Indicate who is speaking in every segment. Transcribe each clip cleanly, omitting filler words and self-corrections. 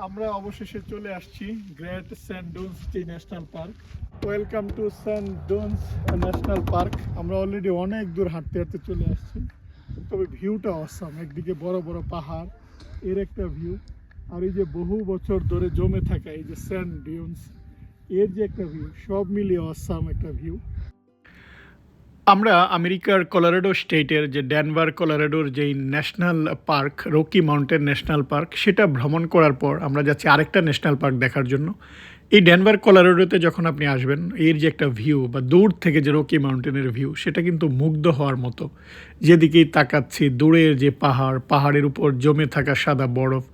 Speaker 1: আমরা অবশেষে চলে আসছি গ্রেট সেন্ট ডুনস টি National Park. Welcome to Sand Dunes National Park. আমরা অলরেডি অনেক দূর হাঁটতে হাঁটতে চলে আসছি, তবে ভিউটা অসাম। একদিকে বড় বড় পাহাড়, এর একটা ভিউ, আর এই যে বহু বছর ধরে জমে থাকা এই যে সেন্ট ডুনস, এর যে একটা ভিউ, সব মিলিয়ে অসাম একটা ভিউ। আমরা আমেরিকার কলোরাডো স্টেটের যে ডেনভার কলোরাডোর যেই national park, Rocky mountain national park, সেটা ভ্রমণ করার পর আমরা যাচ্ছি আরেকটা ন্যাশনাল পার্ক দেখার জন্য। এই ডেনভার কলোরাডোতে যখন আপনি আসবেন, এর যে একটা ভিউ বা দূর থেকে যে রকি মাউন্টেনের ভিউ, সেটা কিন্তু মুগ্ধ হওয়ার মতো। যেদিকেই তাকাচ্ছি দূরের যে পাহাড়, পাহাড়ের উপর জমে থাকা সাদা বরফ,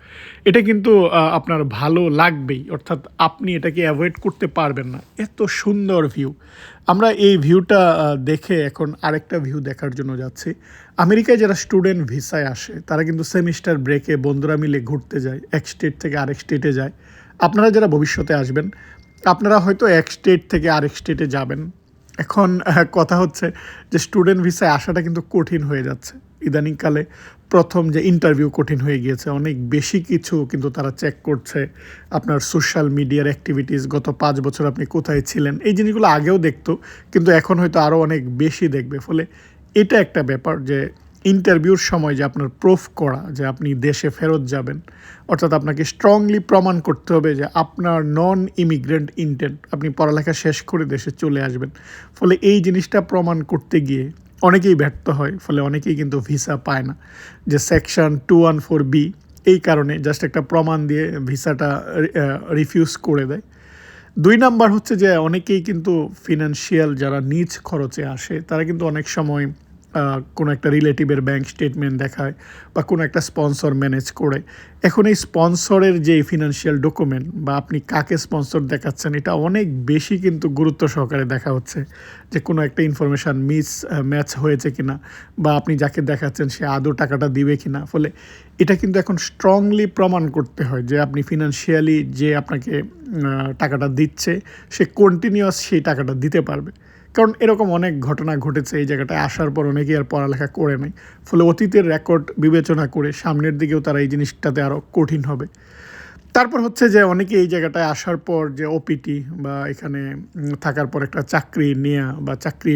Speaker 1: এটা কিন্তু আপনার ভালো লাগবেই, অর্থাৎ আপনি এটাকে অ্যাভয়েড করতে পারবেন না, এত সুন্দর ভিউ। আমরা এই ভিউটা দেখে এখন আরেকটা ভিউ দেখার জন্য যাচ্ছি। আমেরিকায় যারা স্টুডেন্ট ভিসায় আসে, তারা কিন্তু সেমিস্টার ব্রেকে বন্ধুরা মিলে ঘুরতে যায়, এক স্টেট থেকে আরেক স্টেটে যায়। আপনারা যারা ভবিষ্যতে আসবেন, আপনারা হয়তো এক স্টেট থেকে আরেক স্টেটে যাবেন। এখন কথা হচ্ছে যে স্টুডেন্ট ভিসায় আসাটা কিন্তু কঠিন হয়ে যাচ্ছে ইদানিংকালে। প্রথম যে ইন্টারভিউ কঠিন হয়ে গিয়েছে, অনেক বেশি কিছু কিন্তু তারা চেক করছে। আপনার সোশ্যাল মিডিয়ার অ্যাক্টিভিটিস, গত 5 বছর আপনি কোথায় ছিলেন, এই জিনিসগুলো আগেও দেখতো, কিন্তু এখন হয়তো আরও অনেক বেশি দেখবে। ফলে এটা একটা ব্যাপার যে ইন্টারভিউর সময় যে আপনার প্রুফ করা যে আপনি দেশে ফেরত যাবেন, অর্থাৎ আপনাকে স্ট্রংলি প্রমাণ করতে হবে যে আপনার নন ইমিগ্রেন্ট ইন্টেন্ট, আপনি পড়ালেখা শেষ করে দেশে চলে আসবেন। ফলে এই জিনিসটা প্রমাণ করতে গিয়ে অনেকেই ব্যর্থ হয়, ফলে অনেকেই কিন্তু ভিসা পায় না। যে সেকশন 214B, এই কারণে জাস্ট একটা প্রমাণ দিয়ে ভিসাটা রিফিউজ করে দেয়। 2 নাম্বার হচ্ছে যে অনেকেই কিন্তু ফিনান্সিয়াল যারা নিজ খরচে আসে, তারা কিন্তু অনেক সময় কোনো একটা রিলেটিভের ব্যাংক স্টেটমেন্ট দেখায় বা কোনো একটা স্পন্সর ম্যানেজ করে। এখন এই স্পন্সরের যে ফিনান্সিয়াল ডকুমেন্ট বা আপনি কাকে স্পন্সর দেখাচ্ছেন, এটা অনেক বেশি কিন্তু গুরুত্ব সহকারে দেখা হচ্ছে যে কোনো একটা ইনফরমেশান ম্যাচ হয়েছে কিনা, বা আপনি যাকে দেখাচ্ছেন সে আদৌ টাকাটা দিবে কিনা। ফলে এটা কিন্তু এখন স্ট্রংলি প্রমাণ করতে হয় যে আপনি ফিনান্সিয়ালি যে আপনাকে টাকাটা দিচ্ছে, সে কন্টিনিউয়াস সেই টাকাটা দিতে পারবে। কারণ এরকম অনেক ঘটনা ঘটেছে এই জায়গাটায় আসার পর অনেকেই আর পড়ালেখা করে নেয়। ফলে অতীতের রেকর্ড বিবেচনা করে সামনের দিকেও তারা এই জিনিসটাতে আরও কঠিন হবে। তারপর হচ্ছে যে অনেকে এই জায়গাটায় আসার পর যে ওপিটি বা এখানে থাকার পর একটা চাকরি নেওয়া বা চাকরি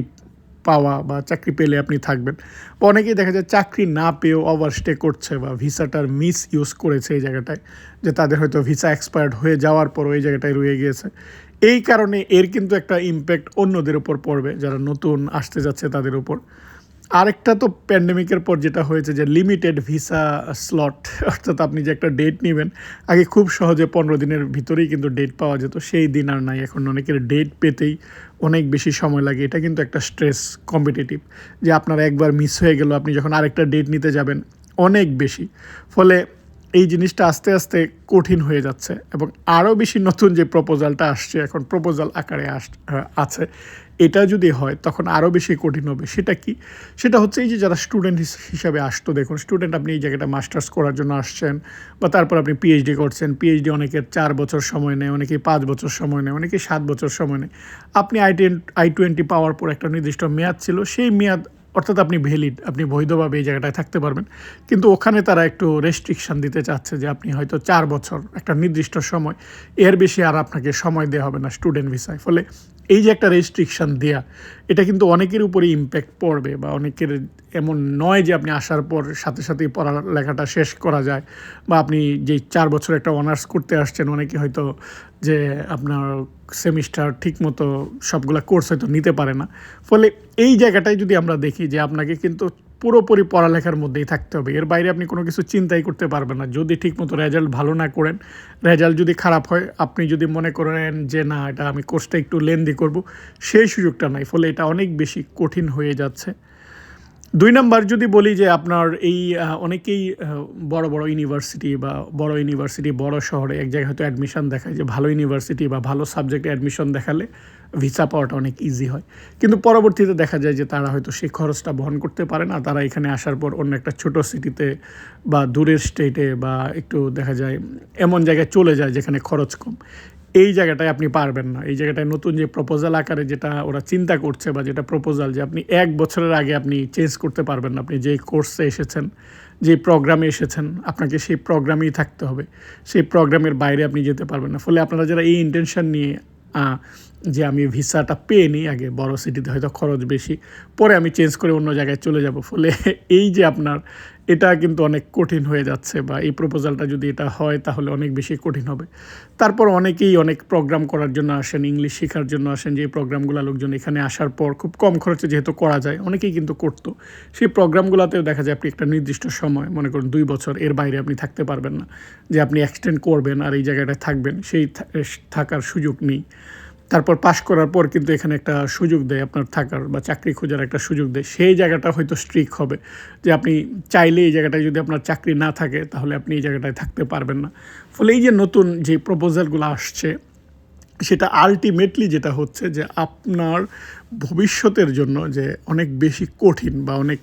Speaker 1: পাওয়া বা চাকরি পেলে আপনি থাকবেন, বা অনেকেই দেখা যায় চাকরি না পেয়েও ওভারস্টে করছে বা ভিসাটার মিস ইউজ করেছে এই জায়গাটায়, যে তাদের হয়তো ভিসা এক্সপায়ার্ড হয়ে যাওয়ার পর ওই জায়গাটায় রয়ে গিয়েছে। এই কারণে এর কিন্তু একটা ইম্প্যাক্ট অন্যদের উপর পড়বে, যারা নতুন আসতে যাচ্ছে তাদের উপর। আরেকটা তো প্যান্ডেমিকের পর যেটা হয়েছে যে লিমিটেড ভিসা স্লট, অর্থাৎ আপনি যে একটা ডেট নেবেন, আগে খুব সহজে 15 দিনের ভিতরেই কিন্তু ডেট পাওয়া যেত, সেই দিন আর নাই। এখন অনেকের ডেট পেতেই অনেক বেশি সময় লাগে। এটা কিন্তু একটা স্ট্রেস কম্পিটিটিভ, যে আপনার একবার মিস হয়ে গেল, আপনি যখন আরেকটা ডেট নিতে যাবেন অনেক বেশি। ফলে এই জিনিসটা আস্তে আস্তে কঠিন হয়ে যাচ্ছে, এবং আরও বেশি নতুন যে প্রপোজালটা আসছে, এখন প্রপোজাল আকারে আছে, এটা যদি হয় তখন আরও বেশি কঠিন হবে। সেটা কি? সেটা হচ্ছে এই যে যারা স্টুডেন্ট হিসাবে আসতো, দেখুন স্টুডেন্ট, আপনি এই জায়গাটা মাস্টার্স করার জন্য আসছেন, বা তারপর আপনি পিএইচডি করছেন। পিএইচডি অনেকের 4 বছর সময় নেয়, অনেকেই 5 বছর সময় নেয়, অনেকেই 7 বছর সময় নেয়। আপনি I-20 পাওয়ার পর একটা নির্দিষ্ট মেয়াদ ছিল, সেই মেয়াদ, অর্থাৎ আপনি ভ্যালিড, আপনি বৈধভাবে এই জায়গাটায় থাকতে পারবেন। কিন্তু ওখানে তারা একটু রেস্ট্রিকশান দিতে চাচ্ছে যে আপনি হয়তো 4 বছর, একটা নির্দিষ্ট সময়, এর বেশি আর আপনাকে সময় দেওয়া হবে না স্টুডেন্ট ভিসায়। ফলে এই যে একটা রেস্ট্রিকশান দেয়া, এটা কিন্তু অনেকের উপরেই ইম্প্যাক্ট পড়বে, বা অনেকের এমন নয় যে আপনি আসার পর সাথে সাথেই পড়ালেখাটা শেষ করা যায়, বা আপনি যেই 4 বছর একটা অনার্স করতে আসছেন, অনেকে হয়তো যে আপনার সেমিস্টার ঠিকমতো সবগুলা কোর্স হয়তো নিতে পারে না। ফলে এই জায়গাটায় যদি আমরা দেখি যে আপনাকে কিন্তু পুরোপুরি পড়ালেখার মধ্যেই থাকতে হবে, এর বাইরে আপনি কোনো কিছু চিন্তাই করতে পারবেন না। যদি ঠিকমতো রেজাল্ট ভালো না করেন, রেজাল্ট যদি খারাপ হয়, আপনি যদি মনে করেন যে না, এটা আমি কোর্সটা একটু লেন্দি করব, সেই সুযোগটা নাই। ফলে এটা অনেক বেশি কঠিন হয়ে যাচ্ছে। 2 নাম্বার যদি বলি যে আপনার এই অনেকেই বড় বড় ইউনিভার্সিটি বা বড় শহরে এক জায়গায় হয়তো অ্যাডমিশন দেখায় যে ভালো ইউনিভার্সিটি বা ভালো সাবজেক্টে অ্যাডমিশন দেখালে ভিসা পাওয়াটা অনেক ইজি হয়। কিন্তু পরবর্তীতে দেখা যায় যে তারা হয়তো সেই খরচটা বহন করতে পারে না। তারা এখানে আসার পর অন্য একটা ছোট সিটিতে বা দূরের স্টেটে বা একটু দেখা যায় এমন জায়গায় চলে যায় যেখানে খরচ কম। এই জায়গাটায় আপনি পারবেন না। এই জায়গাটায় নতুন যে প্রপোজাল আকারে যেটা ওরা চিন্তা করছে, বা যেটা প্রপোজাল যে আপনি 1 বছরের আগে আপনি চেঞ্জ করতে পারবেন না, আপনি যেই কোর্সে এসেছেন,
Speaker 2: যে প্রোগ্রামে এসেছেন আপনাকে সেই প্রোগ্রামেই থাকতে হবে, সেই প্রোগ্রামের বাইরে আপনি যেতে পারবেন না। ফলে আপনারা যারা এই ইন্টেনশন নিয়ে যে আমি ভিসাটা পেয়ে নিই আগে, বড় সিটিতে হয়তো খরচ বেশি, পরে আমি চেঞ্জ করে অন্য জায়গায় চলে যাব, ফলে এই যে আপনার এটা কিন্তু অনেক কঠিন হয়ে যাচ্ছে, বা এই প্রপোজালটা যদি এটা হয় তাহলে অনেক বেশি কঠিন হবে। তারপর অনেকেই অনেক প্রোগ্রাম করার জন্য আসেন, ইংলিশ শেখার জন্য আসেন, যে প্রোগ্রামগুলো লোকজন এখানে আসার পর খুব কম খরচে যেহেতু করা যায়, অনেকেই কিন্তু করতো। সেই প্রোগ্রামগুলোতেও দেখা যায় আপনি একটা নির্দিষ্ট সময়, মনে করুন 2 বছর, এর বাইরে আপনি থাকতে পারবেন না, যে আপনি এক্সটেন্ড করবেন আর এই জায়গাটায় থাকবেন, সেই থাকার সুযোগ নেই। তারপর পাশ করার পর কিন্তু এখানে একটা সুযোগ দেয় আপনার থাকার বা চাকরি খোঁজার একটা সুযোগ দেয়, সেই জায়গাটা হয়তো স্ট্রিক্ট হবে, যে আপনি চাইলে এই জায়গাটায় যদি আপনার চাকরি না থাকে তাহলে আপনি এই জায়গাটায় থাকতে পারবেন না। ফলে এই যে নতুন যে প্রপোজালগুলো আসছে, সেটা আলটিমেটলি যেটা হচ্ছে যে আপনার ভবিষ্যতের জন্য যে অনেক বেশি কঠিন, বা অনেক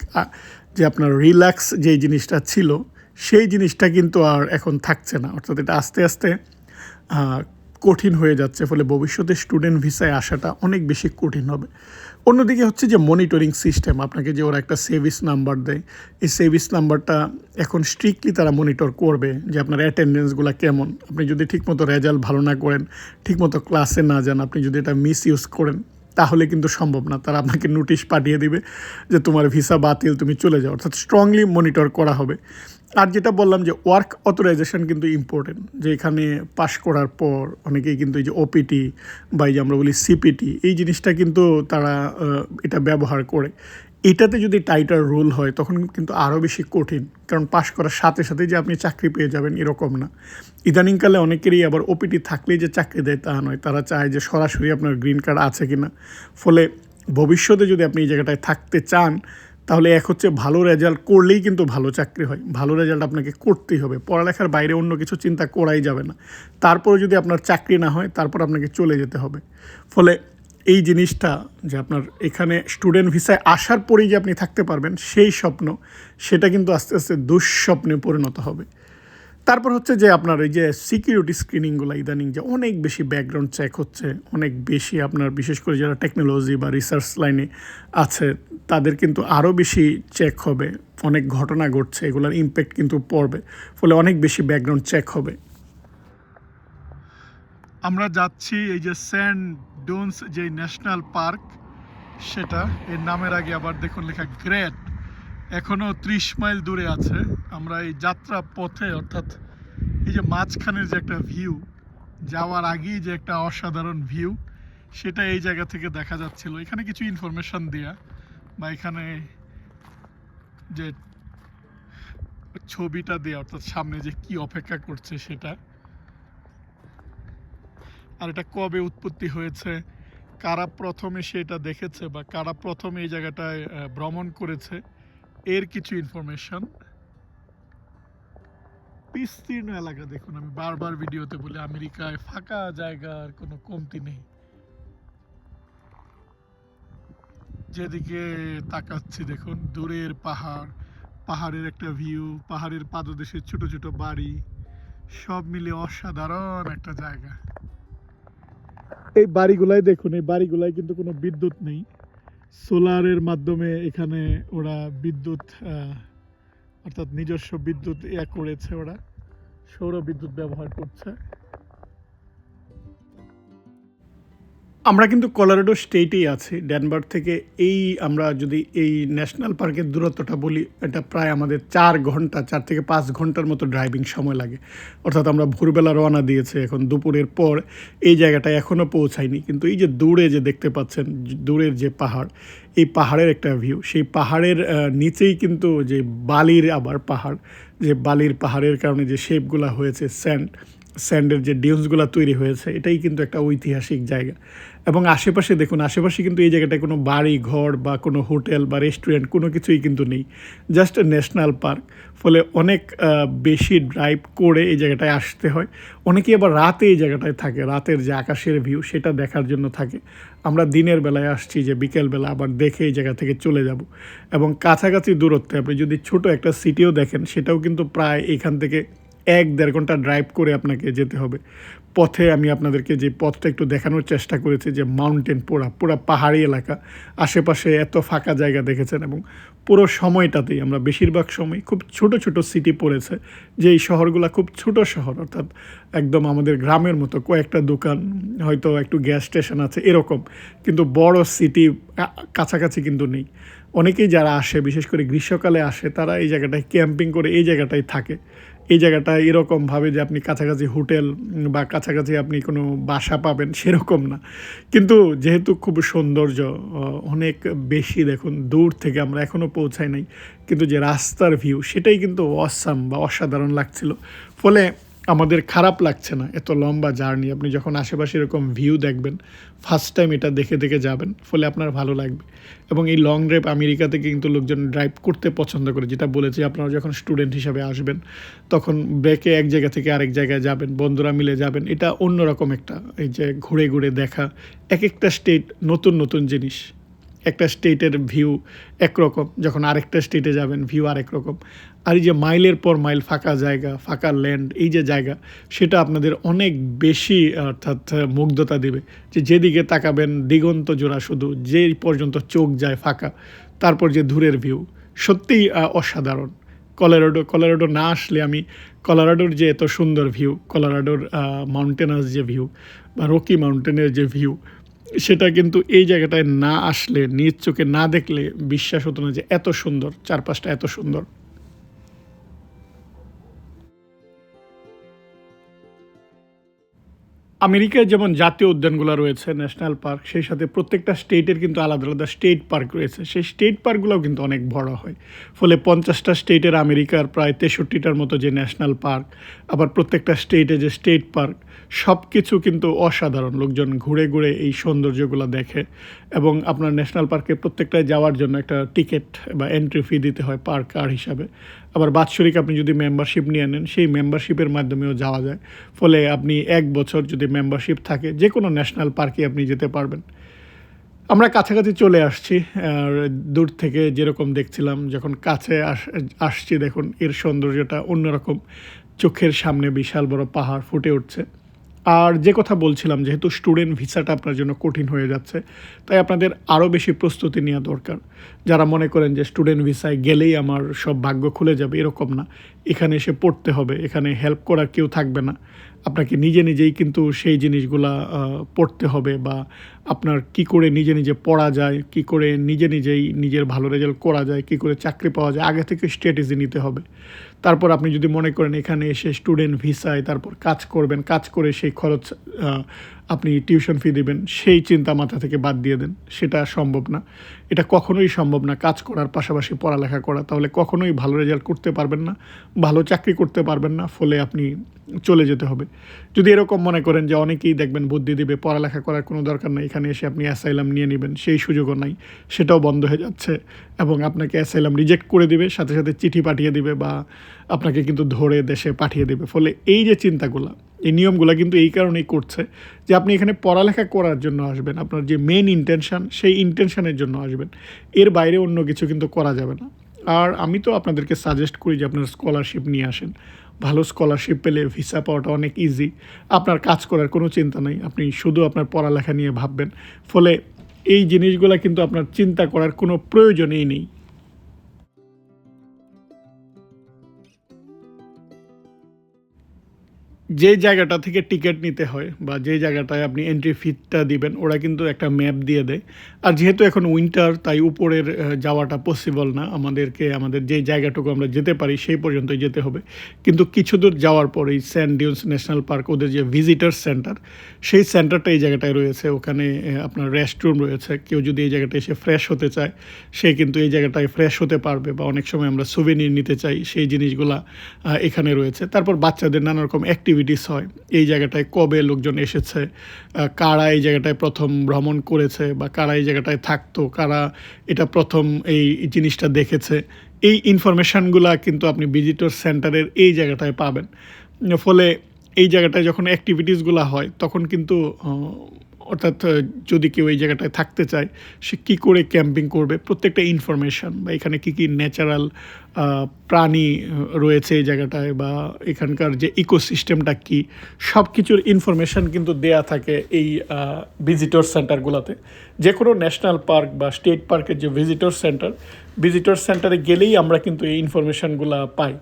Speaker 2: যে আপনার রিল্যাক্স যেই জিনিসটা ছিল সেই জিনিসটা কিন্তু আর এখন থাকছে না, অর্থাৎ এটা আস্তে আস্তে কঠিন হয়ে যাচ্ছে। ফলে ভবিষ্যতে স্টুডেন্ট ভিসায় আসাটা অনেক বেশি কঠিন হবে। অন্যদিকে হচ্ছে যে মনিটরিং সিস্টেম, আপনাকে যে ওরা একটা সেভিস নাম্বার দেয়, এই সেভিস নাম্বারটা এখন স্ট্রিক্টলি তারা মনিটর করবে যে আপনার অ্যাটেন্ডেন্সগুলো কেমন। আপনি যদি ঠিকমতো রেজাল্ট ভালো না করেন, ঠিকমতো ক্লাসে না যান, আপনি যদি এটা মিস ইউজ করেন, তাহলে কিন্তু সম্ভব না, তারা আপনাকে নোটিশ পাঠিয়ে দিবে যে তোমার ভিসা বাতিল, তুমি চলে যাও। অর্থাৎ স্ট্রংলি মনিটর করা হবে। আর যেটা বললাম যে ওয়ার্ক অথরাইজেশন কিন্তু ইম্পর্টেন্ট, যে এখানে পাশ করার পর অনেকেই কিন্তু এই যে ওপিটি বা এই যে আমরা বলি সিপিটি, এই জিনিসটা কিন্তু তারা এটা ব্যবহার করে। এটাতে যদি টাইটার রুল হয় তখন কিন্তু আরও বেশি কঠিন, কারণ পাশ করার সাথে সাথে যে আপনি চাকরি পেয়ে যাবেন এরকম না। ইদানিংকালে অনেকেরই আবার ওপিটি থাকলেই যে চাকরি দেয় তা নয়, তারা চায় যে সরাসরি আপনার গ্রিন কার্ড আছে কি না। ফলে ভবিষ্যতে যদি আপনি এই জায়গাটায় থাকতে চান, তাহলে এক হচ্ছে ভালো রেজাল্ট করলেই কিন্তু ভালো চাকরি হয়, ভালো রেজাল্ট আপনাকে করতেই হবে, পড়ালেখার বাইরে অন্য কিছু চিন্তা করাই যাবে না। তারপরে যদি আপনার চাকরি না হয় তারপর আপনাকে চলে যেতে হবে। ফলে এই জিনিসটা যে আপনার এখানে স্টুডেন্ট ভিসায় আসার পরেই যে আপনি থাকতে পারবেন সেই স্বপ্ন, সেটা কিন্তু আস্তে আস্তে দুঃস্বপ্নে পরিণত হবে। তারপর হচ্ছে যে আপনার এই যে সিকিউরিটি স্ক্রিনিংগুলো ইদানিং যে অনেক বেশি ব্যাকগ্রাউন্ড চেক হচ্ছে, অনেক বেশি আপনার বিশেষ করে যারা টেকনোলজি বা রিসার্চ লাইনে আছে তাদের কিন্তু আরও বেশি চেক হবে। অনেক ঘটনা ঘটছে, এগুলোর ইম্প্যাক্ট কিন্তু পড়বে, ফলে অনেক বেশি ব্যাকগ্রাউন্ড চেক হবে।
Speaker 1: আমরা যাচ্ছি এই যে সেন্ট ডুনস যে ন্যাশনাল পার্ক, সেটা এর নামের আগে আবার দেখুন লেখা গ্রেট, এখনও 30 মাইল দূরে আছে। আমরা এই যাত্রা পথে, অর্থাৎ এই যে মাঝখানের যে একটা ভিউ, যাওয়ার আগেই যে একটা অসাধারণ ভিউ, সেটা এই জায়গা থেকে দেখা যাচ্ছিল। এখানে কিছু ইনফরমেশন দেয়া, বা এখানে যে ছবিটা দেয়া, অর্থাৎ সামনে যে কি অপেক্ষা করছে সেটা, আর এটা কবে উৎপত্তি হয়েছে, কারা প্রথমে সেটা দেখেছে, বা কারা প্রথমে এই জায়গাটায় ভ্রমণ করেছে, এর কিছু ইনফরমেশন। বিস্তীর্ণ এলাকা দেখুন, আমি বারবার ভিডিওতে বলি আমেরিকায় ফাঁকা জায়গার কোনো কমতি নেই। যেদিকে তাকাচ্ছি দেখুন দূরের পাহাড়, পাহাড়ের একটা ভিউ, পাহাড়ের পাদদেশে ছোট ছোট বাড়ি, সব মিলে অসাধারণ একটা জায়গা। এই বাড়িগুলাই দেখুন, এই বাড়িগুলাই কিন্তু কোনো বিদ্যুৎ নেই, সোলারের মাধ্যমে এখানে ওরা বিদ্যুৎ অর্থাৎ নিজস্ব বিদ্যুৎ করেছে, ওরা সৌর বিদ্যুৎ ব্যবহার করছে।
Speaker 2: আমরা কিন্তু কলোরাডো স্টেটেই আছি, ডেনভার থেকে। এই আমরা যদি এই ন্যাশনাল পার্কের দূরত্বটা বলি, এটা প্রায় আমাদের 4 ঘন্টা, 4 থেকে 5 ঘন্টার মতো ড্রাইভিং সময় লাগে। অর্থাৎ আমরা ভোরবেলা রওনা দিয়েছে, এখন দুপুরের পর এই জায়গাটায় এখনও পৌঁছায়নি। কিন্তু এই যে দূরে যে দেখতে পাচ্ছেন, দূরের যে পাহাড়, এই পাহাড়ের একটা ভিউ, সেই পাহাড়ের নিচেই কিন্তু যে বালির আবার পাহাড়, যে বালির পাহাড়ের কারণে যে শেপগুলো হয়েছে, স্যান্ডের যে ডিউন্সগুলো তৈরি হয়েছে, এটাই কিন্তু একটা ঐতিহাসিক জায়গা। এবং আশেপাশে দেখুন, আশেপাশে কিন্তু এই জায়গাটায় কোনো বাড়ি ঘর বা কোনো হোটেল বা রেস্টুরেন্ট কোনো কিছুই কিন্তু নেই, জাস্ট ন্যাশনাল পার্ক। ফলে অনেক বেশি ড্রাইভ করে এই জায়গাটায় আসতে হয়। অনেকেই আবার রাতে এই জায়গাটায় থাকে, রাতের যে আকাশের ভিউ সেটা দেখার জন্য থাকে। আমরা দিনের বেলায় আসছি যে বিকেলবেলা আবার দেখে এই জায়গা থেকে চলে যাব। এবং কাছাকাছি দূরত্বে আপনি যদি ছোট একটা সিটিও দেখেন, সেটাও কিন্তু প্রায় এখান থেকে 1-1.5 ঘন্টা ড্রাইভ করে আপনাকে যেতে হবে। পথে আমি আপনাদেরকে যে পথটা একটু দেখানোর চেষ্টা করেছি যে মাউন্টেন পুরা পাহাড়ি এলাকা, আশেপাশে এত ফাঁকা জায়গা দেখেছেন এবং পুরো সময়টাতেই আমরা বেশিরভাগ সময় খুব ছোট ছোট সিটি পড়েছে, যে এই শহরগুলো খুব ছোট শহর, অর্থাৎ একদম আমাদের গ্রামের মতো, কয়েকটা দোকান, হয়তো একটু গ্যাস স্টেশন আছে এরকম, কিন্তু বড় সিটি কাছাকাছি কিন্তু নেই। অনেকেই যারা আসে, বিশেষ করে গ্রীষ্মকালে আসে, তারা এই জায়গাটায় ক্যাম্পিং করে এই জায়গাটায় থাকে। এই জায়গাটায় এরকমভাবে যে আপনি কাছাকাছি হোটেল বা কাছাকাছি আপনি কোনো বাসা পাবেন সেরকম না, কিন্তু যেহেতু খুব সৌন্দর্য অনেক বেশি, দেখুন দূর থেকে আমরা এখনও পৌঁছাই নাই, কিন্তু যে রাস্তার ভিউ সেটাই কিন্তু অসাম বা অসাধারণ লাগছিল। ফলে আমাদের খারাপ লাগছে না এত লম্বা জার্নি। আপনি যখন আশেপাশে এরকম ভিউ দেখবেন, ফার্স্ট টাইম এটা দেখে দেখে যাবেন, ফলে আপনার ভালো লাগবে। এবং এই লং ড্রাইভ আমেরিকা থেকে কিন্তু লোকজন ড্রাইভ করতে পছন্দ করে, যেটা বলেছি, আপনারা যখন স্টুডেন্ট হিসাবে আসবেন তখন ব্রেকে এক জায়গা থেকে আরেক জায়গায় যাবেন, বন্ধুরা মিলে যাবেন, এটা অন্যরকম একটা, এই যে ঘুরে ঘুরে দেখা, এক একটা স্টেট নতুন নতুন জিনিস, একটা স্টেটের ভিউ একরকম, যখন আরেকটা স্টেটে যাবেন ভিউ আরেক রকম। আর এই যে মাইলের পর মাইল ফাঁকা জায়গা, ফাঁকা ল্যান্ড, এই যে জায়গা, সেটা আপনাদের অনেক বেশি অর্থাৎ মুগ্ধতা দেবে, যে যেদিকে তাকাবেন দিগন্ত জোড়া শুধু, যেই পর্যন্ত চোখ যায় ফাঁকা, তারপর যে দূরের ভিউ, সত্যিই অসাধারণ। কলোরাডো না আসলে আমি কলোরাডোর যে এত সুন্দর ভিউ, কলোরাডোর মাউন্টেনাস যে ভিউ বা রকি মাউন্টেনের যে ভিউ, সেটা কিন্তু এই জায়গাটায় না আসলে, নিজ চোখে না দেখলে বিশ্বাস হতো না যে এত সুন্দর, চারপাশটা এত সুন্দর। আমেরিকায় যেমন জাতীয় উদ্যানগুলো রয়েছে, ন্যাশনাল পার্ক, সেই সাথে প্রত্যেকটা স্টেটের কিন্তু আলাদা আলাদা স্টেট পার্ক রয়েছে, সেই স্টেট পার্কগুলোও কিন্তু অনেক বড় হয়। ফলে 50টা স্টেটের আমেরিকার প্রায় 63টার মতো যে ন্যাশনাল পার্ক, আবার প্রত্যেকটা স্টেটে যে স্টেট পার্ক, সব কিছু কিন্তু অসাধারণ। লোকজন ঘুরে ঘুরে এই সৌন্দর্যগুলো দেখে, এবং আপনার ন্যাশনাল পার্কে প্রত্যেকটায় যাওয়ার জন্য একটা টিকিট বা এন্ট্রি ফি দিতে হয় পার কার হিসাবে। আবার বাৎসরিক আপনি যদি মেম্বারশিপ নিয়ে নেন, সেই মেম্বারশিপের মাধ্যমেও যাওয়া যায়। ফলে আপনি 1 বছর যদি মেম্বারশিপ থাকে, যে কোনো ন্যাশনাল পার্কে আপনি যেতে পারবেন। আমরা কাছাকাছি চলে আসছি, আর দূর থেকে যেরকম দেখছিলাম, যখন কাছে আসছি দেখুন এর সৌন্দর্যটা অন্যরকম, চোখের সামনে বিশাল বড় পাহাড় ফুটে উঠছে। আর যে কথা বলছিলাম, যেহেতু স্টুডেন্ট ভিসাটা আপনার জন্য কঠিন হয়ে যাচ্ছে, তাই আপনাদের আরও বেশি প্রস্তুতি নেওয়া দরকার। যারা মনে করেন যে স্টুডেন্ট ভিসায় গেলেই আমার সব ভাগ্য খুলে যাবে, এরকম না। এখানে এসে পড়তে হবে, এখানে হেল্প করার কেউ থাকবে না, আপনাকে নিজে নিজেই কিন্তু সেই জিনিসগুলা পড়তে হবে, বা আপনার কি করে নিজে নিজে পড়া যায়, কি করে নিজে নিজেই নিজের ভালো রেজাল্ট করা যায়, কি করে চাকরি পাওয়া যায়, আগে থেকে স্ট্র্যাটেজি নিতে হবে। তারপর আপনি যদি মনে করেন এখানে এসে স্টুডেন্ট ভিসায় তারপর কাজ করবেন, কাজ করে সেই খরচ আপনি টিউশন ফি দিবেন, সেই চিন্তা মাথা থেকে বাদ দিয়ে দেন, সেটা সম্ভব না। এটা কখনোই সম্ভব না, কাজ করার পাশাপাশি পড়ালেখা করা, তাহলে কখনোই ভালো রেজাল্ট করতে পারবেন না, ভালো চাকরি করতে পারবেন না। ফলে আপনি চলে যেতে হবে। যদি এরকম মনে করেন যে অনেকেই দেখবেন বুদ্ধি দিবে, পড়ালেখা করার কোনো দরকার নেই, এখানে এসে আপনি অ্যাসাইলাম নিয়ে নেবেন, সেই সুযোগও নাই, সেটাও বন্ধ হয়ে যাচ্ছে, এবং আপনাকে অ্যাসাইলাম রিজেক্ট করে দিবে, সাথে সাথে চিঠি পাঠিয়ে দিবে, বা আপনাকে কিন্তু ধরে দেশে পাঠিয়ে দেবে। ফলে এই যে চিন্তাগুলো, এই নিয়মগুলো কিন্তু এই কারণেই করছে যে আপনি এখানে পড়ালেখা করার জন্য আসবেন, আপনার যে মেন ইন্টেনশন, সেই ইন্টেনশনের জন্য আসবেন, এর বাইরে অন্য কিছু কিন্তু করা যাবে না। আর আমি তো আপনাদেরকে সাজেস্ট করি যে আপনার স্কলারশিপ নিয়ে আসেন। ভালো স্কলারশিপ পেলে ভিসা পাওয়াটা অনেক ইজি, আপনার কাজ করার কোনো চিন্তা নেই, আপনি শুধু আপনার পড়ালেখা নিয়ে ভাববেন। ফলে এই জিনিসগুলো কিন্তু আপনার চিন্তা করার কোনো প্রয়োজনই নেই। যে জায়গাটা থেকে টিকিট নিতে হয় বা যে জায়গাটায় আপনি এন্ট্রি ফিটা দিবেন, ওরা কিন্তু একটা ম্যাপ দিয়ে দেয়। আর যেহেতু এখন উইন্টার, তাই উপরের যাওয়াটা পসিবল না, আমাদেরকে আমাদের যে জায়গাটুকু আমরা যেতে পারি সেই পর্যন্তই যেতে হবে। কিন্তু কিছু দূর যাওয়ার পর এই স্যান্ড ডিউনস ন্যাশনাল পার্ক, ওদের যে ভিজিটার সেন্টার, সেই সেন্টারটা এই জায়গাটায় রয়েছে। ওখানে আপনার রেস্টরুম রয়েছে, কেউ যদি এই জায়গাটায় এসে ফ্রেশ হতে চায়, সে কিন্তু এই জায়গাটায় ফ্রেশ হতে পারবে। বা অনেক সময় আমরা সুভেনির নিতে চাই, সেই জিনিসগুলা এখানে রয়েছে। তারপর বাচ্চাদের নানা রকম অ্যাক্টিভিটিস হয় এই জায়গাটায়, কবে লোকজন এসেছে, কারা এই জায়গাটায় প্রথম ভ্রমণ করেছে, বা কারা এই জায়গাটায় থাকতো, কারা এটা প্রথম এই জিনিসটা দেখেছে, এই ইনফরমেশানগুলা কিন্তু আপনি ভিজিটর সেন্টারের এই জায়গাটায় পাবেন। ফলে এই জায়গাটায় যখন অ্যাক্টিভিটিসগুলো হয়, তখন কিন্তু অর্থাৎ যদি কেউ এই জায়গাটায় থাকতে চায়, সে কী করে ক্যাম্পিং করবে, প্রত্যেকটা ইনফরমেশান, বা এখানে কী কী ন্যাচারাল প্রাণী রয়েছে এই জায়গাটায়, বা এখানকার যে ইকোসিস্টেমটা কী, সব কিছুর ইনফরমেশান কিন্তু দেয়া থাকে এই ভিজিটর সেন্টারগুলোতে। যে কোনো ন্যাশনাল পার্ক বা স্টেট পার্কের যে ভিজিটর সেন্টারে গেলেই আমরা কিন্তু এই ইনফরমেশানগুলো পাই।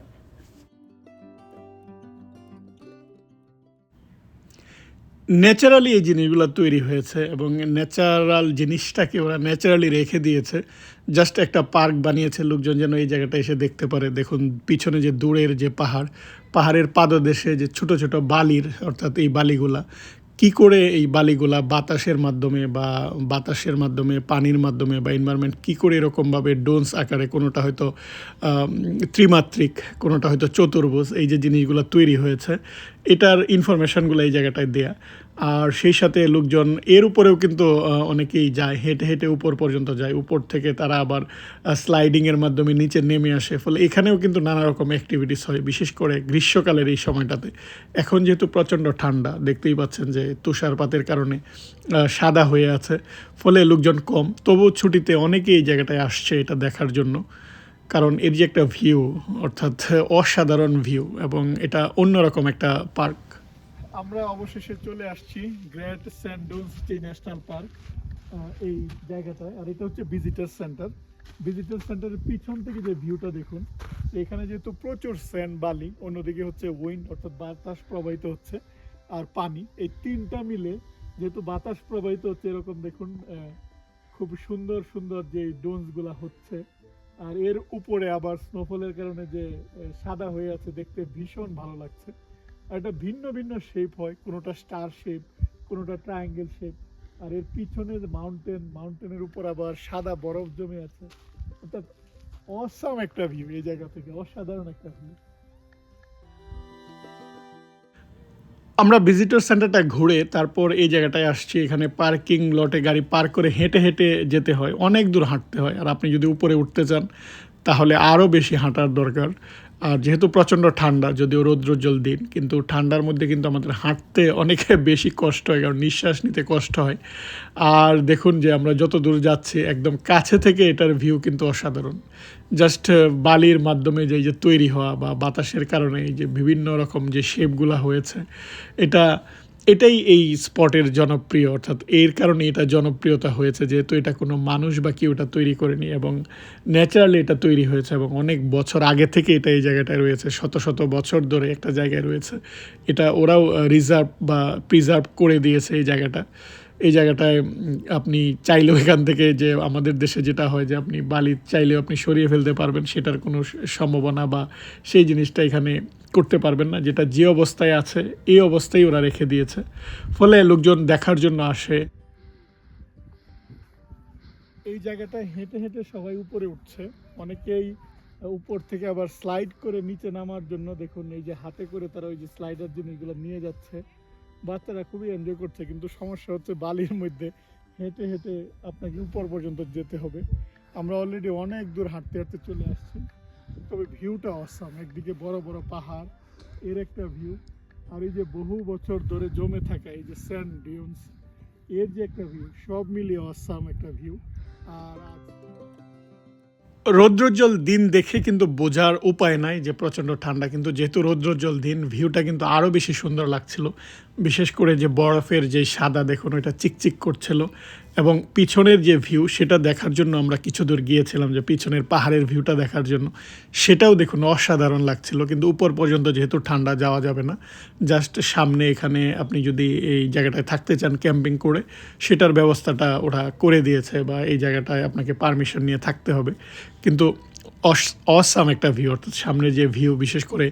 Speaker 2: ন্যাচারালি এই জিনিসগুলো তৈরি হয়েছে এবং ন্যাচারাল জিনিসটাকে ওরা ন্যাচারালি রেখে দিয়েছে। জাস্ট একটা পার্ক বানিয়েছে, লোকজন যেন এই জায়গাটা এসে দেখতে পারে। দেখুন পিছনে যে দূরের যে পাহাড়ের পাদদেশে যে ছোট ছোট বালির, অর্থাৎ এই বালিগুলা কি করে এই বালিগুলা বাতাসের মাধ্যমে পানির মাধ্যমে বা এনভায়রনমেন্ট কী করে এরকমভাবে ডোনস আকারে, কোনোটা হয়তো ত্রিমাত্রিক, কোনোটা হয়তো চতুর্ভুজ, এই যে জিনিসগুলো তৈরি হয়েছে, এটার ইনফরমেশানগুলো এই জায়গাটায় দেয়া। আর সেই সাথে লোকজন এর উপরেও কিন্তু অনেকেই যায়, হেঁটে হেঁটে উপর পর্যন্ত যায়, উপর থেকে তারা আবার স্লাইডিংয়ের মাধ্যমে নিচে নেমে আসে। ফলে এখানেও কিন্তু নানা রকম অ্যাক্টিভিটিস হয়, বিশেষ করে গ্রীষ্মকালের এই সময়টাতে। এখন যেহেতু প্রচণ্ড ঠান্ডা, দেখতেই পাচ্ছেন যে তুষারপাতের কারণে সাদা হয়ে আছে, ফলে লোকজন কম। তবু ছুটিতে অনেকেই এই জায়গাটায় আসছে এটা দেখার জন্য, কারণ এর যে একটা ভিউ, অর্থাৎ অসাধারণ ভিউ, এবং এটা অন্যরকম একটা পার্ক।
Speaker 1: আমরা অবশেষে চলে আসছি Great Sand Dunes National park, এই জায়গাটায়। আর এটা হচ্ছে ভিজিটর সেন্টারের পিছন থেকে যে ভিউটা দেখুন, এখানে যেহেতু প্রচুর স্যান্ড বালি, অন্যদিকে হচ্ছে উইন্ড অর্থাৎ বাতাস প্রবাহিত হচ্ছে, আর পানি, এই তিনটা মিলে যেহেতু বাতাস প্রবাহিত হচ্ছে, এরকম দেখুন খুব সুন্দর সুন্দর যে ডোনসগুলা হচ্ছে। আর এর উপরে আবার স্নোফলের কারণে যে সাদা হয়ে আছে, দেখতে ভীষণ ভালো লাগছে। আর এটা ভিন্ন ভিন্ন শেপ হয়, কোনোটা স্টার শেপ, কোনোটা ট্রায়াঙ্গেল শেপ। আর এর পিছনে মাউন্টেনের উপর আবার সাদা বরফ জমে আছে, অর্থাৎ অসাম একটা ভিউ এই জায়গা থেকে, অসাধারণ একটা ভিউ।
Speaker 2: আমরা ভিজিটর সেন্টারটা ঘুরে তারপর এই জায়গাটায় আসছি। এখানে পার্কিং লটে গাড়ি পার্ক করে হেঁটে হেঁটে যেতে হয়, অনেক দূর হাঁটতে হয়। আর আপনি যদি উপরে উঠতে চান তাহলে আরও বেশি হাঁটার দরকার। আর যেহেতু প্রচণ্ড ঠান্ডা, যদিও রৌদ্রোজ্জ্বল দিন, কিন্তু ঠান্ডার মধ্যে কিন্তু আমাদের হাঁটতে অনেক বেশি কষ্ট হয়, কারণ নিঃশ্বাস নিতে কষ্ট হয়। আর দেখুন যে আমরা যত দূর যাচ্ছি, একদম কাছে থেকে এটার ভিউ কিন্তু অসাধারণ। জাস্ট বালির মাধ্যমে যে তৈরি হওয়া বা বাতাসের কারণে এই যে বিভিন্ন রকম যে শেপগুলো হয়েছে, এটাই এই স্পটের জনপ্রিয়। অর্থাৎ এর কারণে এটা জনপ্রিয়তা হয়েছে, যেহেতু এটা কোনো মানুষ বা কেউ এটা তৈরি করেনি, এবং ন্যাচারালি এটা তৈরি হয়েছে, এবং অনেক বছর আগে থেকে এটা এই জায়গাটায় রয়েছে, শত শত বছর ধরে একটা জায়গায় রয়েছে। এটা ওরাও রিজার্ভ বা প্রিজার্ভ করে দিয়েছে এই জায়গাটায়। আপনি চাইলেও এখান থেকে, যে আমাদের দেশে যেটা হয় যে আপনি বালি চাইলেও আপনি সরিয়ে ফেলতে পারবেন, সেটার কোনো সম্ভাবনা বা সেই জিনিসটা এখানে করতে পারবেন না। যেটা যে অবস্থায় আছে এই অবস্থায় ওরা রেখে দিয়েছে, ফলে লোকজন দেখার জন্য আসে।
Speaker 1: এই জায়গাটায় হেঁটে হেঁটে সবাই উপরে উঠছে, অনেকেই উপর থেকে আবার স্লাইড করে নিচে নামার জন্য দেখুন এই যে হাতে করে তারা ওই যে স্লাইডার জিনিসগুলো নিয়ে যাচ্ছে। বাচ্চারা খুবই এনজয় করছে, কিন্তু সমস্যা হচ্ছে বালির মধ্যে হেঁটে হেঁটে আপনাকে উপর পর্যন্ত যেতে হবে। আমরা অলরেডি অনেক দূর হাঁটতে হাঁটতে চলে আসছি, তবে ভিউটা অসাম। একদিকে বড় বড় পাহাড়, এর একটা ভিউ, আর এই যে বহু বছর ধরে জমে থাকা এই যে স্যান্ড ডিউনস, এর যে একটা ভিউ, সব মিলিয়ে অসাম একটা ভিউ। আর
Speaker 2: রৌদ্রোজ্জ্বল দিন দেখে কিন্তু বোঝার উপায় নাই যে প্রচণ্ড ঠান্ডা, কিন্তু যেহেতু রৌদ্রোজ্জ্বল দিন, ভিউটা কিন্তু আরও বেশি সুন্দর লাগছিল। বিশেষ করে যে বরফের যে সাদা, দেখুন ওইটা চিকচিক করছিল, এবং পিছনের যে ভিউ সেটা দেখার জন্য আমরা কিছু দূর গিয়েছিলাম, যে পিছনের পাহাড়ের ভিউটা দেখার জন্য, সেটাও দেখুন অসাধারণ লাগছিল। কিন্তু উপর পর্যন্ত যেহেতু ঠান্ডা, যাওয়া যাবে না। জাস্ট সামনে এখানে আপনি যদি এই জায়গাটায় থাকতে চান ক্যাম্পিং করে, সেটার ব্যবস্থাটা ওরা করে দিয়েছে, বা এই জায়গাটায় আপনাকে পারমিশন নিয়ে থাকতে হবে। কিন্তু অসাম একটা ভিউ, অর্থাৎ সামনে যে ভিউ, বিশেষ করে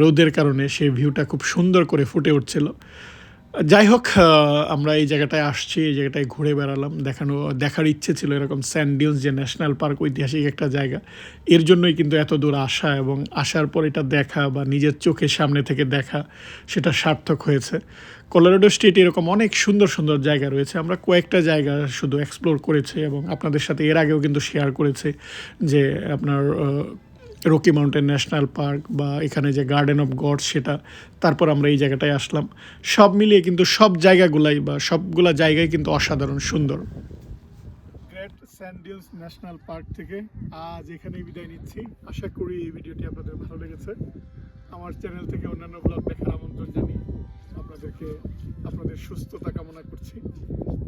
Speaker 2: রোদের কারণে সেই ভিউটা খুব সুন্দর করে ফুটে উঠছিল। যাই হোক, আমরা এই জায়গাটায় আসছি, এই জায়গাটায় ঘুরে বেড়ালাম, দেখার ইচ্ছে ছিল এরকম স্যান্ড ডিউনস যে ন্যাশনাল পার্ক, ঐতিহাসিক একটা জায়গা। এর জন্যই কিন্তু এত দূর আসা, এবং আসার পর এটা দেখা বা নিজের চোখের সামনে থেকে দেখা, সেটা সার্থক হয়েছে। কলোরাডো স্টেটে এরকম অনেক সুন্দর সুন্দর জায়গা রয়েছে। আমরা কয়েকটা জায়গা শুধু এক্সপ্লোর করেছি, এবং আপনাদের সাথে এর আগেও কিন্তু শেয়ার করেছি যে আপনার রকি মাউন্টেন ন্যাশনাল পার্ক, বা এখানে যে গার্ডেন অফ গডস, সেটা। তারপর আমরা এই জায়গাটায় আসলাম। সব মিলিয়ে কিন্তু সব জায়গাগুলাই বা সবগুলা জায়গায় কিন্তু অসাধারণ সুন্দর।
Speaker 1: Great sand dunes national park থেকে আজ এখানেই বিদায় নিচ্ছি। আশা করি এই ভিডিওটি আপনাদের ভালো লেগেছে। আমার চ্যানেল থেকে অন্যান্য ব্লগ দেখার আমন্ত্রণ জানিয়ে আপনাদের সুস্থতা কামনা করছি।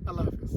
Speaker 1: আল্লাহ হাফেজ।